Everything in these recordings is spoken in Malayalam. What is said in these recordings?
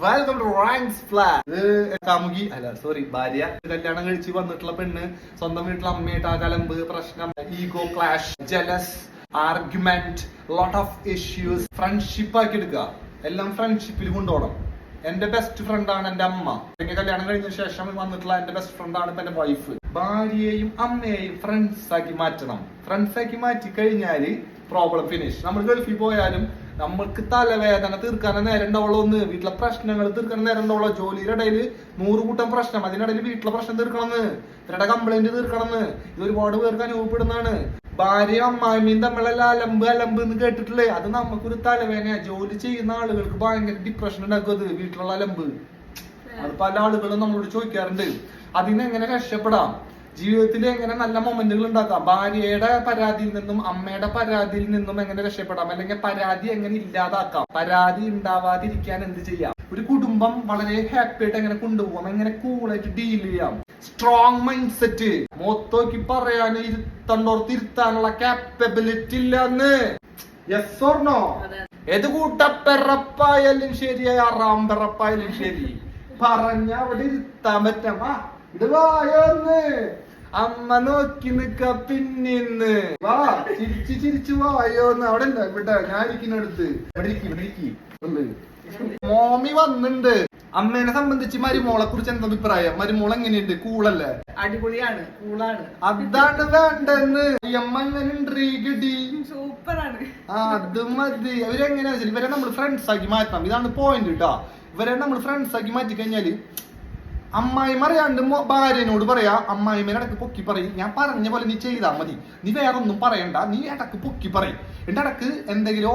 Welcome to ranks flag. കാമുകി അല്ല സോറി ഭാര്യ കല്യാണം കഴിച്ച് വന്നിട്ടുള്ള പെണ്ണ് സ്വന്തം വീട്ടിൽ അമ്മയായിട്ട് ആ കലമ്പ് പ്രശ്നം, ego clash, jealous, argument, lot of issues. Friendship ആക്കി എടുക്കുക, എല്ലാം ഫ്രണ്ട്ഷിപ്പിൽ കൊണ്ടുപോകണം. എന്റെ ബെസ്റ്റ് ഫ്രണ്ടാണ് എന്റെ അമ്മ. എനിക്ക് കല്യാണം കഴിഞ്ഞ ശേഷം വന്നിട്ടുള്ള എന്റെ ബെസ്റ്റ് ഫ്രണ്ടാണ് ഇപ്പൊ എന്റെ വൈഫ്. ഭാര്യയെയും അമ്മയെയും ഫ്രണ്ട്സ് ആക്കി മാറ്റണം. ഫ്രണ്ട്സ് ആക്കി മാറ്റി കഴിഞ്ഞാല് പ്രോബ്ലം ഫിനിഷ്. നമ്മൾ ഗൾഫിൽ പോയാലും നമ്മൾക്ക് തലവേദന തീർക്കാൻ നേരം ഉണ്ടാവുള്ളൂ, വീട്ടിലെ പ്രശ്നങ്ങൾ തീർക്കാൻ നേരം ഉണ്ടാവുള്ളൂ. ജോലിയുടെ ഇടയിൽ 100 കൂട്ടം പ്രശ്നം, അതിനിടയിൽ വീട്ടിലെ പ്രശ്നം തീർക്കണമെന്ന്, ഇവരുടെ കംപ്ലൈന്റ് തീർക്കണമെന്ന്. ഇത് ഒരുപാട് പേർക്ക് അനുഭവപ്പെടുന്നതാണ്. ഭാര്യയും അമ്മായിയും തമ്മിലുള്ള അലമ്പ് എന്ന് കേട്ടിട്ടില്ലേ? അത് നമുക്കൊരു തലവേദനയാ. ജോലി ചെയ്യുന്ന ആളുകൾക്ക് ഭയങ്കര ഡിപ്രഷൻ ഉണ്ടാക്കും അത്, വീട്ടിലുള്ള അലമ്പ്. അത് പല ആളുകളും നമ്മളോട് ചോദിക്കാറുണ്ട്. അതിനെങ്ങനെ രക്ഷപ്പെടാം, ജീവിതത്തിൽ എങ്ങനെ നല്ല മൊമെന്റുകൾ ഉണ്ടാക്കാം, ഭാര്യയുടെ പരാതിയിൽ നിന്നും അമ്മയുടെ പരാതിയിൽ നിന്നും എങ്ങനെ രക്ഷപ്പെടാം, അല്ലെങ്കിൽ പരാതി എങ്ങനെ ഇല്ലാതാക്കാം, പരാതി ഉണ്ടാവാതിരിക്കാൻ എന്ത് ചെയ്യാം, ഒരു കുടുംബം വളരെ ഹാപ്പി ആയിട്ട് എങ്ങനെ കൊണ്ടുപോകാം, എങ്ങനെ കൂളായിട്ട് ഡീൽ ചെയ്യാം. Strong mind set. മൊത്തോക്കി പറയാൻ ഇരുത്താനുള്ള കാപ്പബിലിറ്റി ഇല്ലെന്ന്. Yes or no? ഏത് കൂട്ടപ്പെറപ്പായാലും ശരി, ആറാമ്പെറപ്പായാലും ശരി, പറഞ്ഞ അവിടെ ഇരുത്താൻ പറ്റാം. ഇത് വായോന്ന് അമ്മ നോക്കി നിക്ക പിന്നിന്ന് വാ, ചിരിച്ചു വായോന്ന്. അവിടെ ഇല്ല, ഇവിടെ ഞാൻ ഇരിക്കുന്നിടത്ത്. ഇവിടെ മോമി വന്നിണ്ട്. അമ്മേനെ സംബന്ധിച്ച് മരുമോളെ കുറിച്ച് എന്താ അഭിപ്രായം? മരുമോൾ എങ്ങനെയുണ്ട്? കൂളല്ലേ? അടിപൊളിയാണ്, കൂളാണ്. അതാണ് വേണ്ടെന്ന്. അമ്മ എങ്ങനെ ഇൻട്രീഗടി, സൂപ്പറാണ്. അത് മതി. ഇവരെങ്ങനെയാ വെച്ചാൽ ഇവരെ നമ്മൾ ഫ്രണ്ട്സ് ആക്കി മാറ്റണം. ഇതാണ് പോയിന്റ് കേട്ടോ. ഇവരെ നമ്മൾ ഫ്രണ്ട്സ് ആക്കി മാറ്റി കഴിഞ്ഞാല് അമ്മായിമ്മ അറിയാണ്ട് ഭാര്യനോട് പറയാ, അമ്മായിമ്മേനെ ഇടക്ക് പൊക്കി പറയും, ഞാൻ പറഞ്ഞ പോലെ നീ ചെയ്താൽ മതി, നീ വേറെ ഒന്നും പറയണ്ട, നീ ഇടക്ക് പൊക്കി പറയും. എന്റെ ഇടക്ക് എന്തെങ്കിലും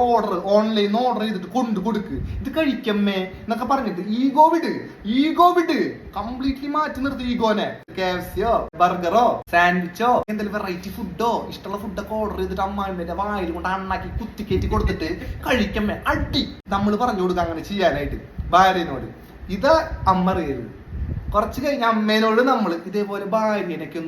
ഓൺലൈൻ ഓർഡർ ചെയ്തിട്ട് കൊണ്ടു കൊടുക്ക്, ഇത് കഴിക്കമ്മേ എന്നൊക്കെ പറഞ്ഞിട്ട് ഈഗോ വിട് കംപ്ലീറ്റ്ലി മാറ്റി നിർത്തി ഈഗോനെ. KFCയോ ബർഗറോ സാൻഡ്വിച്ചോ എന്തെങ്കിലും വെറൈറ്റി ഫുഡോ ഇഷ്ടമുള്ള ഫുഡൊക്കെ ഓർഡർ ചെയ്തിട്ട് അമ്മായിമ്മേന്റെ വായിൽ കൊണ്ട് അണ്ണാക്കി കുത്തിക്കയറ്റി കൊടുത്തിട്ട് കഴിക്കമ്മേ അടി നമ്മൾ പറഞ്ഞു കൊടുക്കുക അങ്ങനെ ചെയ്യാനായിട്ട് ഭാര്യനോട്. ഇത് അമ്മ അറിയരുത്. കുറച്ച് കഴിഞ്ഞ അമ്മേനോട് നമ്മൾ ഇതേപോലെ ഭാര്യനൊക്കെ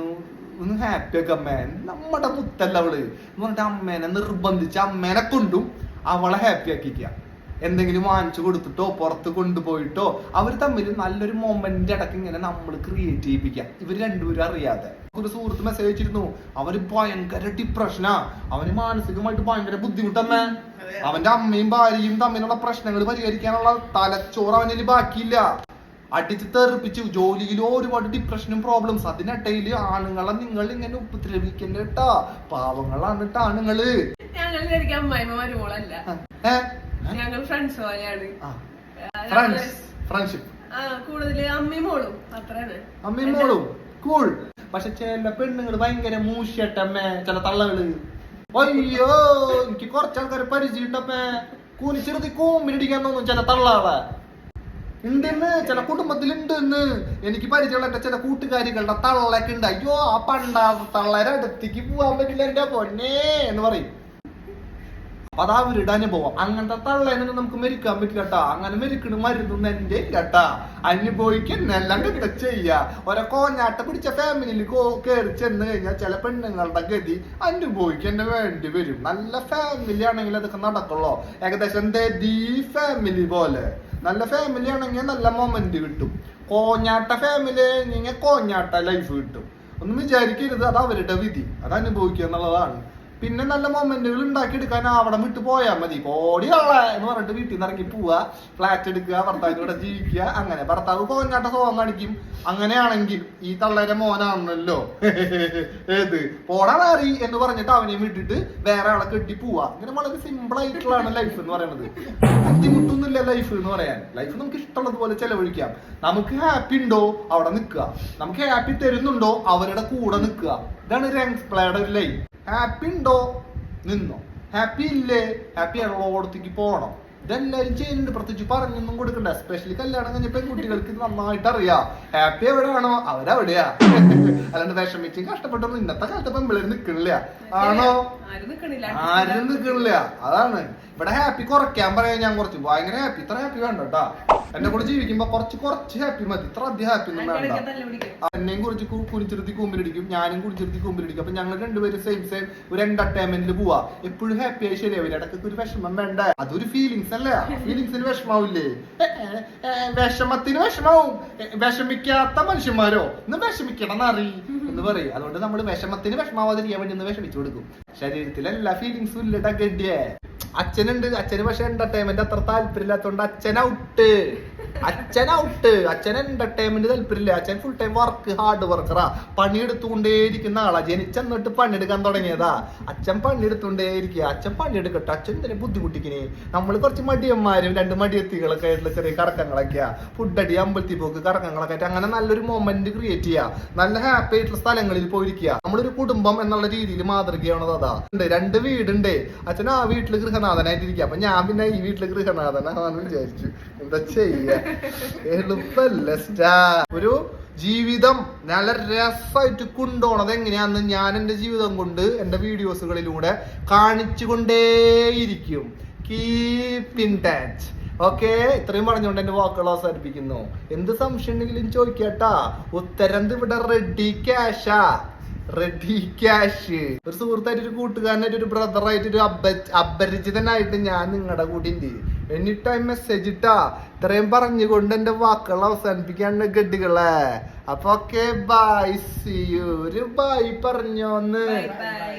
ഒന്ന് ഹാപ്പി ആക്കുക. അമ്മേ നമ്മുടെ മുത്തല്ല അവള് എന്ന് പറഞ്ഞിട്ട് അമ്മേനെ നിർബന്ധിച്ച് അമ്മേനെ കൊണ്ടും അവളെ ഹാപ്പി ആക്കിക്കുക. എന്തെങ്കിലും വാങ്ങിച്ചു കൊടുത്തിട്ടോ പുറത്ത് കൊണ്ടുപോയിട്ടോ അവർ തമ്മിൽ നല്ലൊരു മൊമെന്റ് ഇടയ്ക്ക് ഇങ്ങനെ നമ്മൾ ക്രിയേറ്റ് ചെയ്യിപ്പിക്കാം. ഇവർ രണ്ടുപേരും അറിയാതെ. ഒരു സുഹൃത്ത് മെസ്സേജ് അയച്ചിരുന്നു, അവര് ഭയങ്കര ഡിപ്രഷനാ, അവന് മാനസികമായിട്ട് ഭയങ്കര ബുദ്ധിമുട്ടമ്മേ. അവന്റെ അമ്മയും ഭാര്യയും തമ്മിലുള്ള പ്രശ്നങ്ങൾ പരിഹരിക്കാനുള്ള തലച്ചോറ് അവനിൽ ബാക്കിയില്ല. അടിച്ച് തെറിപ്പിച്ച് ജോലിയിലും ഒരുപാട് ഡിപ്രഷനും പ്രോബ്ലംസ്. അതിനിടയില് ആണുങ്ങളെ നിങ്ങൾ ഇങ്ങനെ ഉപദ്രവിക്കണ്ട കേട്ടാ, പാവങ്ങളാണ് കേട്ടാ ആണുങ്ങള്. ഞങ്ങൾ ഫ്രണ്ട്സ് പോലെയാണ്. ഫ്രണ്ട്ഷിപ്പ് കൂടുതല് അമ്മയും മോളും അത്രയാണ്. അമ്മയും മോളും കൂൾ. പക്ഷെ ചില പെണ്ണുങ്ങള് ഭയങ്കര മൂഷ്യട്ടമ്മേ, ചില തള്ളകള്. അയ്യോ എനിക്ക് കുറച്ചാൾക്കാര് പരിചയട്ടമ്മേ, കൂനിച്ചെറുതി കൂമ്പിനിടിക്കാൻ തോന്നും ചില തള്ളകളെ ഉണ്ടെന്ന്, ചില കുടുംബത്തിലുണ്ടെന്ന് എനിക്ക് പരിചയമുള്ള എന്റെ ചില കൂട്ടുകാരികളുടെ തള്ളൊക്കെ ഉണ്ട്. അയ്യോ ആ പണ്ടാത്ത തള്ളേരെ അടുത്തേക്ക് പോവാൻ പറ്റില്ല എന്റെ പൊന്നേ എന്ന് പറയും. അപ്പൊ അത് അവരുടെ അനുഭവം. അങ്ങനത്തെ തള്ളേനൊന്നും നമുക്ക് മെരിക്കാൻ പറ്റില്ല കേട്ടാ. അങ്ങനെ മെരിക്കണ മരുന്നൊന്നും എന്റെ കേട്ടാ. അനുഭവിക്കുന്നെല്ലാം കിട്ട ചെയ്യാ. ഓരോ കോഞ്ഞാട്ട പിടിച്ച ഫാമിലിയിൽ കയറി ചെന്ന് കഴിഞ്ഞാൽ ചില പെണ്ണുങ്ങളുടെ ഗതി അനുഭവിക്കേണ്ട വേണ്ടി വരും. നല്ല ഫാമിലി ആണെങ്കിൽ അതൊക്കെ നടക്കുള്ളൂ. ഏകദേശം ദീ ഫാമിലി പോലെ നല്ല ഫാമിലി ആണെങ്കിൽ നല്ല മൊമെന്റ് കിട്ടും. കോഞ്ഞാട്ട ഫാമിലി ആണെങ്കിൽ കോഞ്ഞാട്ട ലൈഫ് കിട്ടും. ഒന്നും വിചാരിക്കരുത്, അത് അവരുടെ വിധി, അത് അനുഭവിക്കുക എന്നുള്ളതാണ്. പിന്നെ നല്ല മൊമെന്റുകൾ ഉണ്ടാക്കി എടുക്കാൻ അവിടെ വിട്ടു പോയാൽ മതി. ഓടിയുള്ള എന്ന് പറഞ്ഞിട്ട് വീട്ടിൽ നിന്ന് ഇറങ്ങി പോവുക, ഫ്ലാറ്റ് എടുക്കുക, ഭർത്താവിനൂടെ ജീവിക്കുക. അങ്ങനെ ഭർത്താവ് കോഞ്ഞാട്ട സ്വഭാവം കാണിക്കും. അങ്ങനെയാണെങ്കിൽ ഈ തള്ളേരെ മോനാണല്ലോ ഏത് പോടാറി എന്ന് പറഞ്ഞിട്ട് അവനെയും വിട്ടിട്ട് വേറെ ആളെ കെട്ടി പോവാ. ഇങ്ങനെ വളരെ സിമ്പിൾ ആയിട്ടുള്ളതാണ് ലൈഫ് എന്ന് പറയുന്നത്. ബുദ്ധിമുട്ടൊന്നുമില്ല ലൈഫ് എന്ന് പറയാൻ. ലൈഫ് നമുക്ക് ഇഷ്ടമുള്ളതുപോലെ ചെലവഴിക്കാം. നമുക്ക് ഹാപ്പി ഉണ്ടോ അവിടെ നിൽക്കുക, നമുക്ക് ഹാപ്പി തരുന്നുണ്ടോ അവരുടെ കൂടെ നിൽക്കുക. ഇതാണ് റാങ്ക്സ് ഫ്ലായുടെ ഒരു ലൈഫ്. ഹാപ്പി ഉണ്ടോ നിന്നോ, ഹാപ്പി ഇല്ലേ ഹാപ്പി ഉള്ളോടത്തേക്ക് പോകണം. ഇതെല്ലാരും ചെയ്യുന്നുണ്ട്, പ്രത്യേകിച്ച് പറഞ്ഞൊന്നും കൊടുക്കണ്ട. എസ്പെഷ്യലി കല്യാണം കഴിഞ്ഞ പെൺകുട്ടികൾക്ക് നന്നായിട്ട് അറിയാം ഹാപ്പി എവിടെയാണോ അവരവിടെയാ. അല്ലാണ്ട് വിഷമിച്ചും കഷ്ടപ്പെട്ടൊന്നും ഇന്നത്തെ കാലത്ത് പെൺപിള്ളേർ നിക്കണില്ല. ആണോ? ആരും നിക്കണില്ല. അതാണ് ഇവിടെ ഹാപ്പി കുറയ്ക്കാൻ പറയാൻ ഞാൻ കുറച്ച് ഭയങ്കര ഹാപ്പി. ഇത്ര ഹാപ്പി വേണ്ട കേട്ടാ. എന്നെ കൂടെ ജീവിക്കുമ്പോ കുറച്ച് ഹാപ്പി മതി. ഇത്ര അധികം ഹാപ്പി ഒന്നും വേണ്ട. എന്നെയും കുറിച്ച് കുനിച്ചിരുത്തി കൂമ്പിലിടിക്കും, ഞാനും കുടിച്ചിരുത്തി കൂമ്പിലിടിക്കും. അപ്പൊ ഞങ്ങൾ രണ്ടുപേരും സെയിം ഒരു എന്റർടൈൻമെന്റിൽ പോവാ. എപ്പോഴും ഹാപ്പി ആയി ശരിയാവില്ല. ഇടയ്ക്ക് ഒരു വിഷമം വേണ്ട. അതൊരു ഫീലിങ്സ് അല്ല ഫീലിങ്സിന് വിഷമാവില്ലേ? വിഷമത്തിന് വിഷമാവും. വിഷമിക്കാത്ത മനുഷ്യന്മാരോ ഇന്ന് വിഷമിക്കണം അറി എന്ന് പറയും. അതുകൊണ്ട് നമ്മൾ വിഷമത്തിന് വിഷമാവാതിരിക്കാൻ വേണ്ടി ഒന്ന് വിഷമിച്ചു കൊടുക്കും. ശരീരത്തിൽ എല്ലാ ഫീലിങ്സും ഇല്ലട്ടാ ഗഡിയെ. അച്ഛനുണ്ട്, അച്ഛന് പക്ഷെ എന്റർടൈൻമെന്റ് അത്ര താല്പര്യമില്ലാത്തോണ്ട് അച്ഛൻ ഔട്ട്. അച്ഛൻ എന്റർടൈൻമെന്റ് താല്പര്യമില്ല. അച്ഛൻ ഫുൾ ടൈം വർക്ക്, ഹാർഡ് വർക്കറാ. പണിയെടുത്തുകൊണ്ടേയിരിക്കുന്ന ആളാ. ജനിച്ചെന്നിട്ട് പണിയെടുക്കാൻ തുടങ്ങിയതാ. അച്ഛൻ പണിയെടുത്തുകൊണ്ടേയിരിക്കുക. അച്ഛൻ പണിയെടുക്കട്ടെ. അച്ഛൻ തന്നെ ബുദ്ധിമുട്ടിക്കണേ. നമ്മൾ കുറച്ച് മടിയന്മാരും 2 മടിയെത്തികളൊക്കെ ആയിട്ടുള്ള ചെറിയ കറക്കങ്ങളൊക്കെയാ. ഫുഡടി, അമ്പലത്തിൽ പോക്ക്, കറക്കങ്ങളൊക്കെ ആയിട്ട് അങ്ങനെ നല്ലൊരു മൊമെന്റ് ക്രിയേറ്റ് ചെയ്യുക. നല്ല ഹാപ്പി ആയിട്ടുള്ള സ്ഥലങ്ങളിൽ പോയിരിക്കുക. നമ്മളൊരു കുടുംബം എന്നുള്ള രീതിയിൽ മാതൃകയാണത്. അതാ 2 വീടുണ്ട്. അച്ഛൻ ആ വീട്ടില് ഗൃഹനാഥനായിട്ടിരിക്കുക. അപ്പൊ ഞാൻ പിന്നെ ഈ വീട്ടില് ഗൃഹനാഥനാണെന്ന് വിചാരിച്ചു. എന്താ ചെയ്യാ, എളുപ്പല്ല. ഒരു ജീവിതം നല്ല രസമായിട്ട് കൊണ്ടുപോണത് എങ്ങനെയാന്ന് ഞാൻ എന്റെ ജീവിതം കൊണ്ട് എന്റെ വീഡിയോസുകളിലൂടെ കാണിച്ചു കൊണ്ടേയിരിക്കും. Keep in touch. ഓക്കെ, ഇത്രയും പറഞ്ഞുകൊണ്ട് എന്റെ വാക്കുകൾ അവസാനിപ്പിക്കുന്നു. എന്ത് സംശയം ഉണ്ടെങ്കിലും ചോദിക്കട്ടാ. ഉത്തരം ഇവിടെ റെഡി ക്യാഷാ. Ready cash. ഒരു സുഹൃത്തായിട്ട്, ഒരു കൂട്ടുകാരനായിട്ട്, ഒരു ബ്രദറായിട്ട്, ഒരു അപരിചിതനായിട്ട് ഞാൻ നിങ്ങളുടെ കൂടെ ഉണ്ട്. എനി ടൈം മെസ്സേജ് ഇട്ടാ. ഇത്രയും പറഞ്ഞുകൊണ്ട് എന്റെ വാക്കുകൾ അവസാനിപ്പിക്കാണ് ഗഡികളെ. അപ്പൊ ഓക്കെ, ബൈ, സീ യു. ഒരു ബൈ പറഞ്ഞോന്ന്. ബൈ.